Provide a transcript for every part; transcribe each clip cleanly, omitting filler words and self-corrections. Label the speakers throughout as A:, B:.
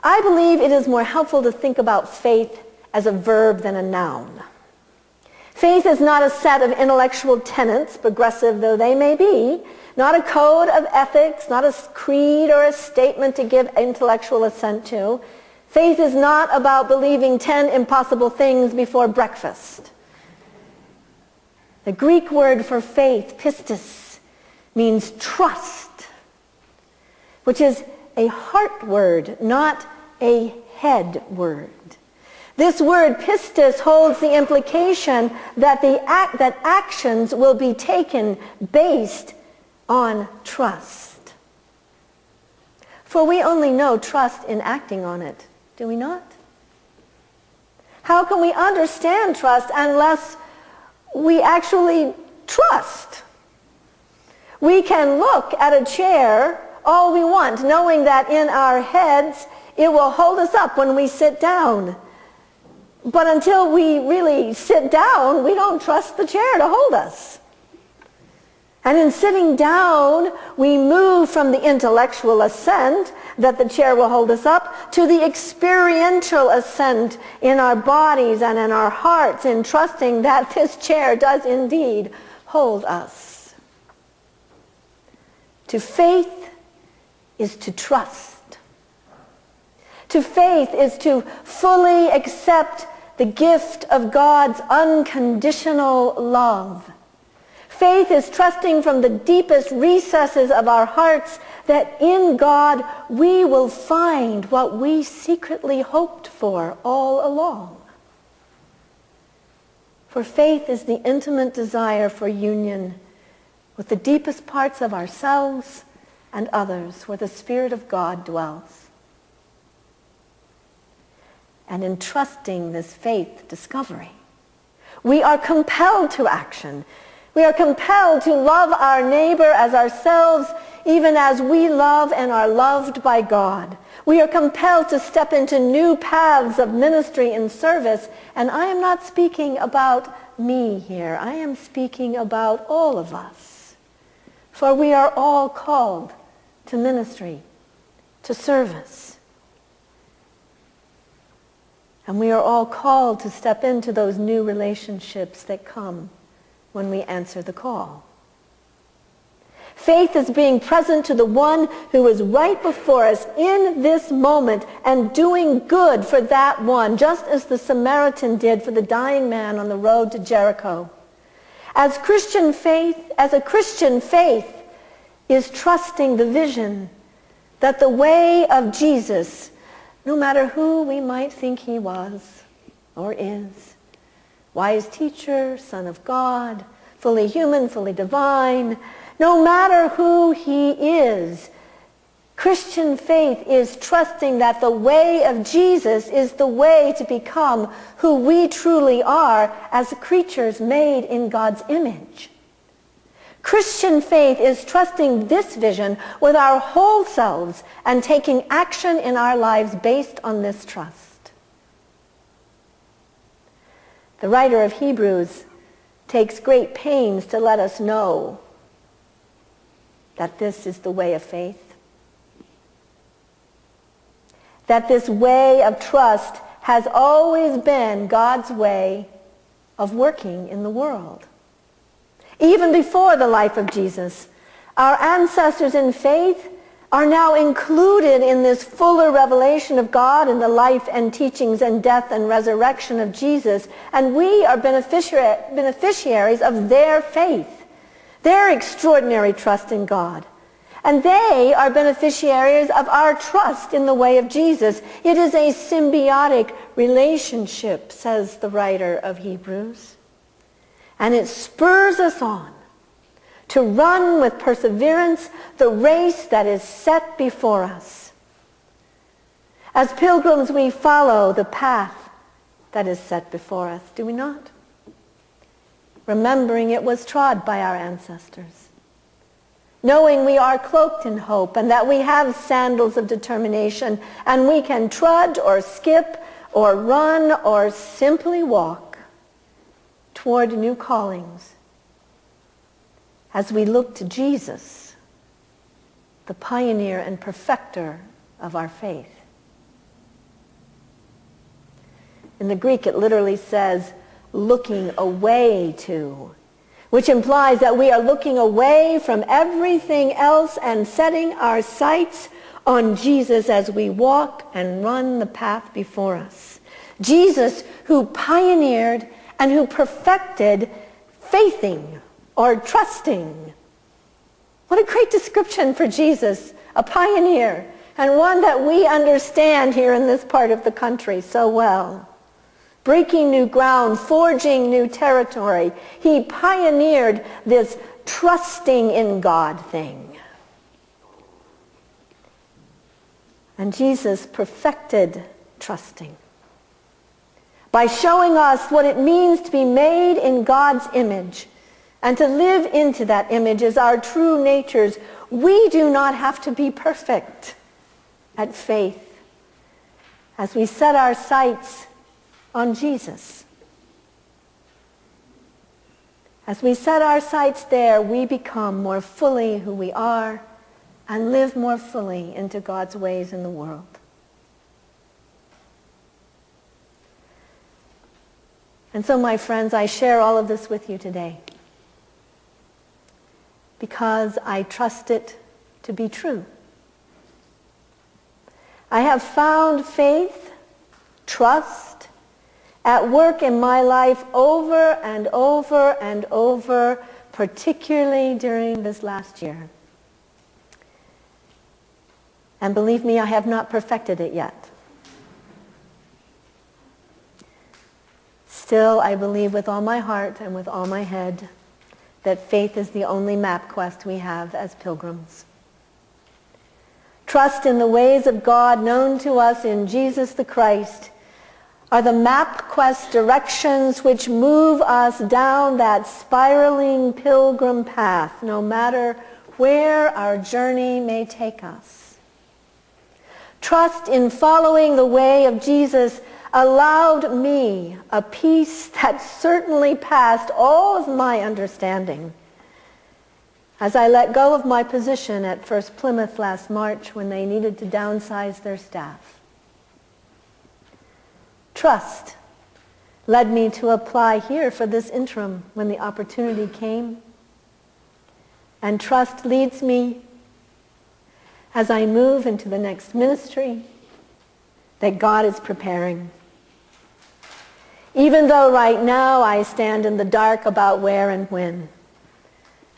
A: I believe it is more helpful to think about faith as a verb than a noun. Faith is not a set of intellectual tenets, progressive though they may be, not a code of ethics, not a creed or a statement to give intellectual assent to. Faith is not about believing 10 impossible things before breakfast. The Greek word for faith, pistis, means trust, which is a heart word, not a head word. This word pistis holds the implication that that actions will be taken based on trust. For we only know trust in acting on it, do we not? How can we understand trust unless we actually trust? We can look at a chair all we want, knowing that in our heads it will hold us up when we sit down. But until we really sit down, we don't trust the chair to hold us. And in sitting down, we move from the intellectual assent that the chair will hold us up to the experiential assent in our bodies and in our hearts, in trusting that this chair does indeed hold us. To faith is to trust. To faith is to fully accept the gift of God's unconditional love. Faith is trusting from the deepest recesses of our hearts that in God we will find what we secretly hoped for all along. For faith is the intimate desire for union with the deepest parts of ourselves and others where the Spirit of God dwells. And in trusting this faith discovery, we are compelled to action. We are compelled to love our neighbor as ourselves, even as we love and are loved by God. We are compelled to step into new paths of ministry and service. And I am not speaking about me here. I am speaking about all of us. For we are all called to ministry, to service. And we are all called to step into those new relationships that come when we answer the call. Faith is being present to the one who is right before us in this moment and doing good for that one, just as the Samaritan did for the dying man on the road to Jericho. As a Christian faith is trusting the vision that the way of Jesus, no matter who we might think he was or is, wise teacher, Son of God, fully human, fully divine, no matter who he is, Christian faith is trusting that the way of Jesus is the way to become who we truly are as creatures made in God's image. Christian faith is trusting this vision with our whole selves and taking action in our lives based on this trust. The writer of Hebrews takes great pains to let us know that this is the way of faith. That this way of trust has always been God's way of working in the world. Even before the life of Jesus, our ancestors in faith are now included in this fuller revelation of God in the life and teachings and death and resurrection of Jesus, and we are beneficiaries of their faith, their extraordinary trust in God. And they are beneficiaries of our trust in the way of Jesus. It is a symbiotic relationship, says the writer of Hebrews. And it spurs us on to run with perseverance the race that is set before us. As pilgrims, we follow the path that is set before us, do we not? Remembering it was trod by our ancestors. Knowing we are cloaked in hope and that we have sandals of determination and we can trudge or skip or run or simply walk toward new callings as we look to Jesus, the pioneer and perfecter of our faith. In the Greek, it literally says, looking away to, which implies that we are looking away from everything else and setting our sights on Jesus as we walk and run the path before us. Jesus, who pioneered and who perfected faithing or trusting. What a great description for Jesus, a pioneer, and one that we understand here in this part of the country so well. Breaking new ground, forging new territory. He pioneered this trusting in God thing. And Jesus perfected trusting by showing us what it means to be made in God's image and to live into that image as our true natures. We do not have to be perfect at faith as we set our sights on Jesus. As we set our sights there, we become more fully who we are and live more fully into God's ways in the world. And so, my friends, I share all of this with you today because I trust it to be true. I have found faith, trust, at work in my life over and over and over, particularly during this last year. And believe me, I have not perfected it yet. Still, I believe with all my heart and with all my head that faith is the only MapQuest we have as pilgrims. Trust in the ways of God known to us in Jesus the Christ are the MapQuest directions which move us down that spiraling pilgrim path, no matter where our journey may take us. Trust in following the way of Jesus allowed me a peace that certainly passed all of my understanding as I let go of my position at First Plymouth last March when they needed to downsize their staff. Trust led me to apply here for this interim when the opportunity came. And trust leads me as I move into the next ministry that God is preparing. Even though right now I stand in the dark about where and when,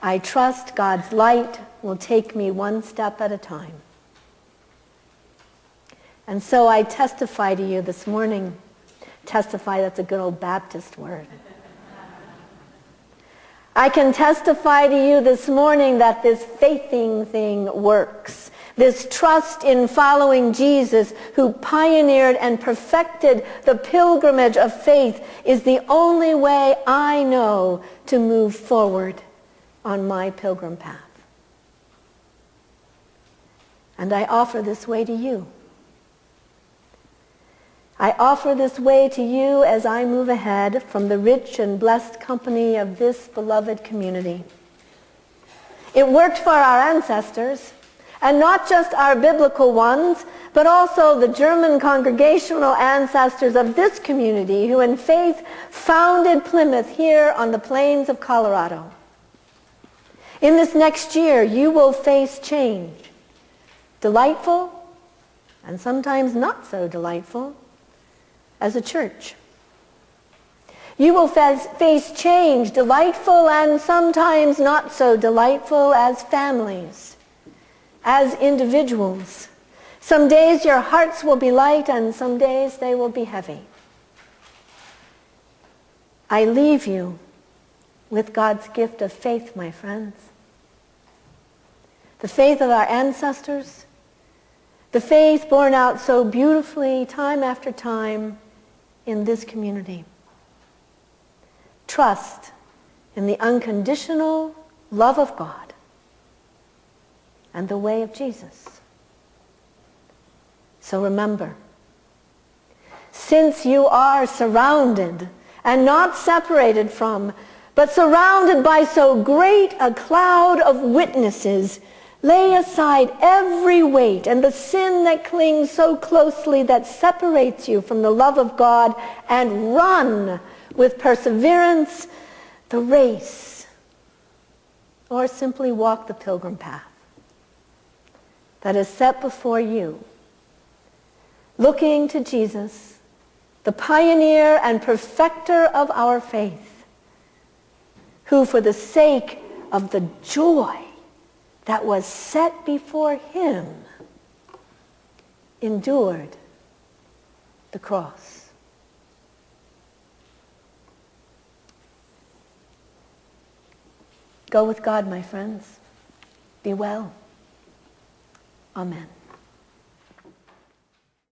A: I trust God's light will take me one step at a time. And so I testify to you this morning. Testify, that's a good old Baptist word. I can testify to you this morning that this faithing thing works. This trust in following Jesus, who pioneered and perfected the pilgrimage of faith, is the only way I know to move forward on my pilgrim path. And I offer this way to you. I offer this way to you as I move ahead from the rich and blessed company of this beloved community. It worked for our ancestors, and not just our biblical ones, but also the German congregational ancestors of this community who in faith founded Plymouth here on the plains of Colorado. In this next year, you will face change, delightful and sometimes not so delightful, as a church. You will face change, delightful and sometimes not so delightful, as families, as individuals. Some days your hearts will be light and some days they will be heavy. I leave you with God's gift of faith, my friends. The faith of our ancestors, the faith borne out so beautifully time after time in this community. Trust in the unconditional love of God and the way of Jesus. So remember, since you are surrounded and not separated from, but surrounded by so great a cloud of witnesses, Lay aside every weight and the sin that clings so closely that separates you from the love of God, and run with perseverance the race, or simply walk the pilgrim path that is set before you, looking to Jesus, the pioneer and perfecter of our faith, who for the sake of the joy that was set before him endured the cross. Go with God, my friends. Be well. Amen.